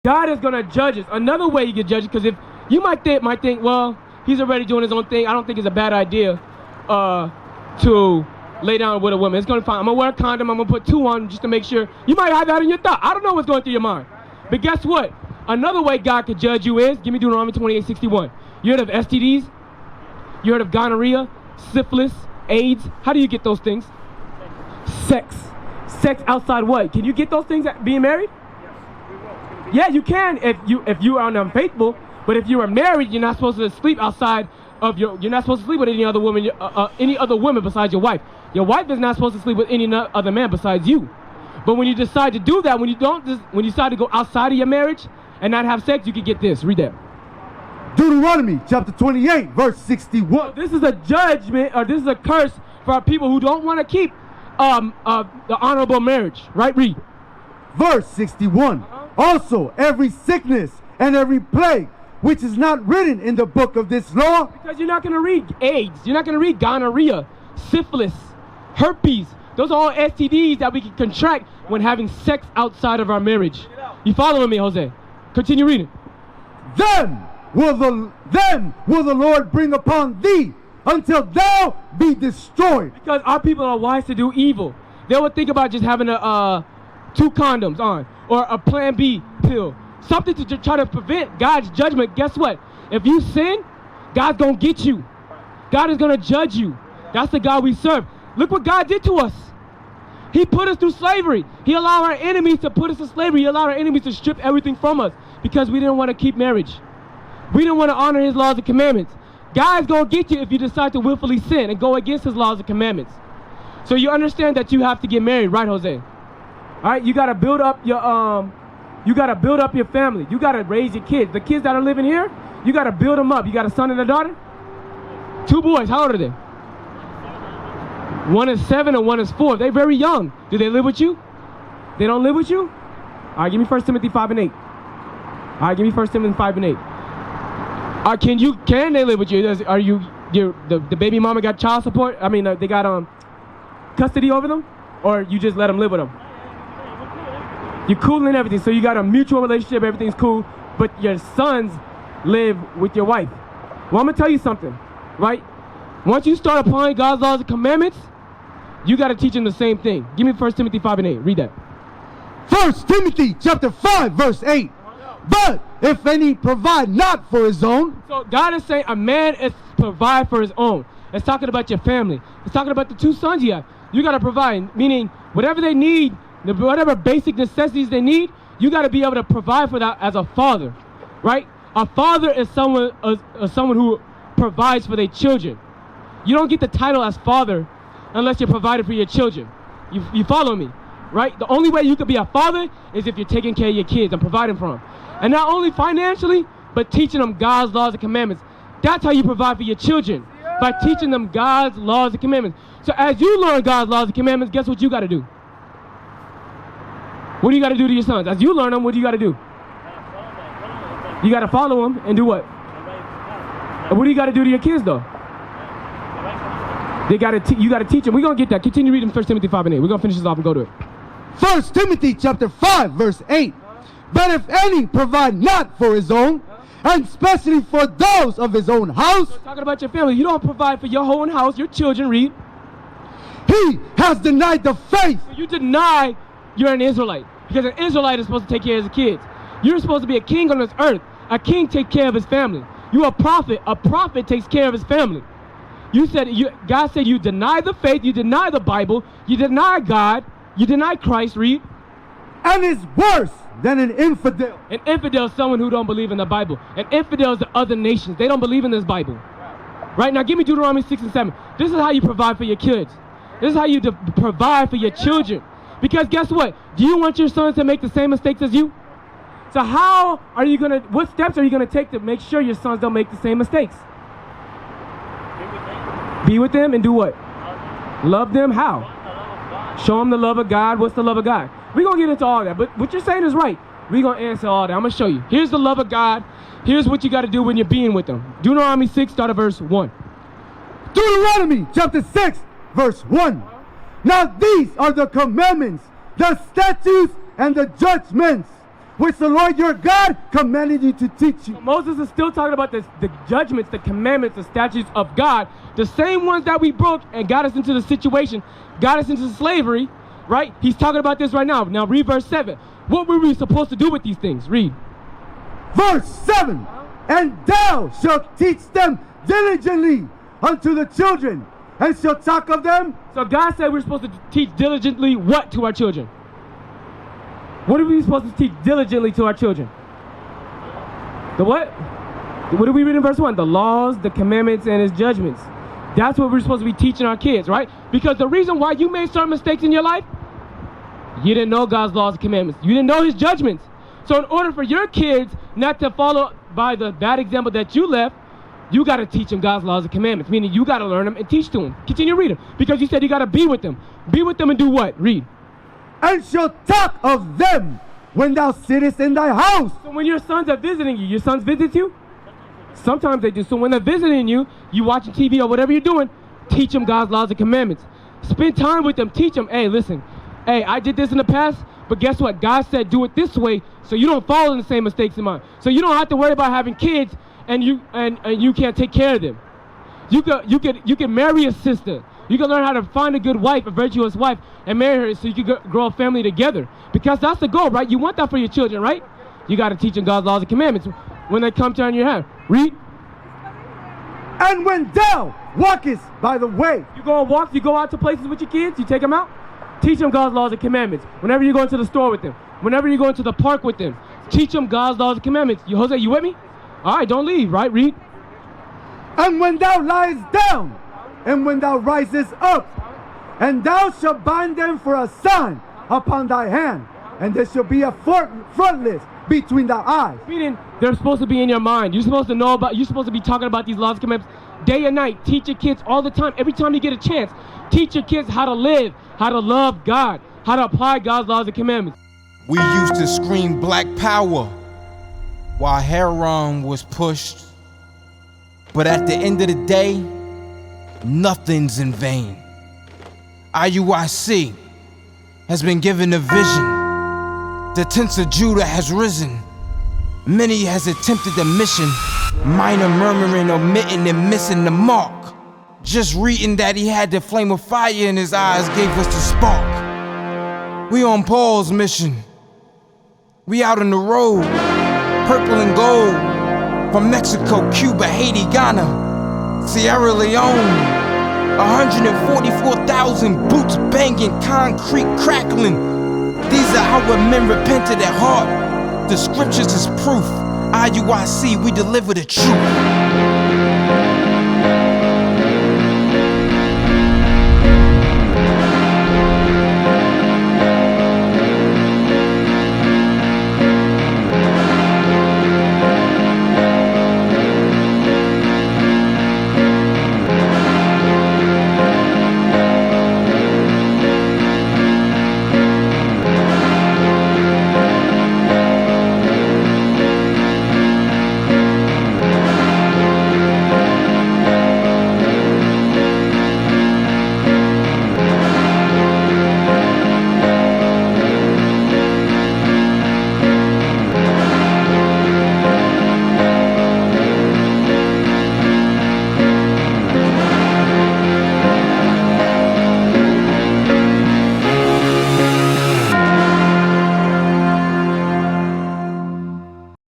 God is going to judge us. Another way you can judge it, because if you might think, well, he's already doing his own thing. I don't think it's a bad idea to lay down with a woman. It's going to be fine. I'm going to wear a condom. I'm going to put 2 on just to make sure. You might have that in your thought. I don't know what's going through your mind. But guess what? Another way God could judge you is, give me Deuteronomy 28:61. You heard of STDs? You heard of gonorrhea, syphilis, AIDS? How do you get those things? Sex. Sex outside what? Can you get those things at being married? Yes, we will. Yeah, you can if you are unfaithful. But if you are married, you're not supposed to sleep outside of you're not supposed to sleep with any other woman besides your wife. Your wife is not supposed to sleep with any other man besides you. But when you decide to do that, when you decide to go outside of your marriage and not have sex, you can get this. Read that. Deuteronomy chapter 28, verse 61. So this is a judgment, or this is a curse for our people who don't want to keep the honorable marriage. Right? Read. Verse 61. Also, every sickness and every plague which is not written in the book of this law. Because you're not going to read AIDS. You're not going to read gonorrhea, syphilis, herpes. Those are all STDs that we can contract when having sex outside of our marriage. You following me, Jose? Continue reading. Then will the Lord bring upon thee until thou be destroyed. Because our people are wise to do evil. They would think about just having 2 condoms on, or a Plan B pill. Something to try to prevent God's judgment. Guess what? If you sin, God's going to get you. God is going to judge you. That's the God we serve. Look what God did to us. He put us through slavery. He allowed our enemies to put us in slavery. He allowed our enemies to strip everything from us because we didn't want to keep marriage. We didn't want to honor his laws and commandments. God's going to get you if you decide to willfully sin and go against his laws and commandments. So you understand that you have to get married, right, Jose? All right, you got to build up your family. You got to raise your kids. The kids that are living here, you got to build them up. You got a son and a daughter? 2 boys. How old are they? 1 is 7 and 1 is 4. They're very young. Do they live with you? They don't live with you? All right, give me 1 Timothy 5 and 8. All right, give me 1 Timothy 5 and 8. Can they live with you? The baby mama got child support? I mean, they got custody over them? Or you just let them live with them? You're cool and everything, so you got a mutual relationship, everything's cool, but your sons live with your wife. Well, I'm going to tell you something, right? Once you start applying God's laws and commandments, you got to teach them the same thing. Give me 1 Timothy 5 and 8. Read that. 1 Timothy chapter 5, verse 8. But if any provide not for his own. So God is saying a man is to provide for his own. It's talking about your family. It's talking about the 2 sons you have. You got to provide, meaning whatever they need, whatever basic necessities they need, you got to be able to provide for that as a father, right? A father is someone who provides for their children. You don't get the title as father unless you're providing for your children. You follow me, right? The only way you could be a father is if you're taking care of your kids and providing for them. And not only financially, but teaching them God's laws and commandments. That's how you provide for your children, by teaching them God's laws and commandments. So as you learn God's laws and commandments, guess what you got to do? What do you got to do to your sons? As you learn them, what do you got to do? You got to follow them and do what? And what do you got to do to your kids, though? You got to teach them. We're going to get that. Continue reading 1 Timothy 5 and 8. We're going to finish this off and go to it. 1 Timothy chapter 5, verse 8. But if any provide not for his own, and especially for those of his own house. So talking about your family. You don't provide for your own house, your children, read. He has denied the faith. So you deny you're an Israelite. Because an Israelite is supposed to take care of his kids. You're supposed to be a king on this earth. A king takes care of his family. You're a prophet. A prophet takes care of his family. God said you deny the faith, you deny the Bible, you deny God, you deny Christ, read. And is worse than an infidel. An infidel is someone who don't believe in the Bible. An infidel is the other nations. They don't believe in this Bible. Right now, give me Deuteronomy 6 and 7. This is how you provide for your kids. This is how you provide for your children. Because guess what? Do you want your sons to make the same mistakes as you? So what steps are you going to take to make sure your sons don't make the same mistakes? Be with them and do what? Love them. How? Show them the love of God. What's the love of God? We're going to get into all that. But what you're saying is right. We're going to answer all that. I'm going to show you. Here's the love of God. Here's what you got to do when you're being with them. Deuteronomy 6, start at verse 1. Deuteronomy chapter 6, verse 1. Now these are the commandments, the statutes, and the judgments which the Lord your God commanded you to teach you. Moses is still talking about the judgments, the commandments, the statutes of God, the same ones that we broke and got us into the situation, got us into slavery, right? He's talking about this right now. Now read verse 7. What were we supposed to do with these things? Read. Verse 7. And thou shalt teach them diligently unto the children, and shalt talk of them. So God said we're supposed to teach diligently what to our children? What are we supposed to teach diligently to our children? The what? What did we read in verse 1? The laws, the commandments, and his judgments. That's what we're supposed to be teaching our kids, right? Because the reason why you made certain mistakes in your life, you didn't know God's laws and commandments. You didn't know his judgments. So in order for your kids not to follow by the bad example that you left, you got to teach them God's laws and commandments, meaning you got to learn them and teach to them. Continue to read them, because you said you got to be with them. Be with them and do what? Read. And shall talk of them when thou sittest in thy house. So when your sons are visiting you, your sons visit you? Sometimes they do. So when they're visiting you, you watching TV or whatever you're doing, teach them God's laws and commandments. Spend time with them. Teach them, hey, listen, hey, I did this in the past, but guess what? God said do it this way so you don't fall in the same mistakes of mine. So you don't have to worry about having kids and you can't take care of them. You can marry a sister. You can learn how to find a good wife, a virtuous wife, and marry her so you can grow a family together. Because that's the goal, right? You want that for your children, right? You got to teach them God's laws and commandments when they come turn your head. Read. And when thou walkest by the way. You go on walks, you go out to places with your kids, you take them out. Teach them God's laws and commandments. Whenever you go into the store with them, whenever you go into the park with them, teach them God's laws and commandments. Jose, you with me? All right, don't leave, right? Read. And when thou liest down, and when thou risest up, and thou shalt bind them for a sign upon thy hand, and there shall be a frontlets between thy eyes. Meaning, they're supposed to be in your mind. You're supposed to know about, you're supposed to be talking about these laws and commandments day and night. Teach your kids all the time. Every time you get a chance, teach your kids how to live, how to love God, how to apply God's laws and commandments. We used to scream black power while heroin was pushed. But at the end of the day, nothing's in vain. IUIC has been given a vision. The tents of Judah has risen. Many has attempted the mission. Minor murmuring, omitting, and missing the mark. Just reading that he had the flame of fire in his eyes gave us the spark. We on Paul's mission. We out on the road, purple and gold. From Mexico, Cuba, Haiti, Ghana, Sierra Leone. 144,000 boots banging, concrete crackling. These are our men repented at heart. The scriptures is proof. IUIC, we deliver the truth.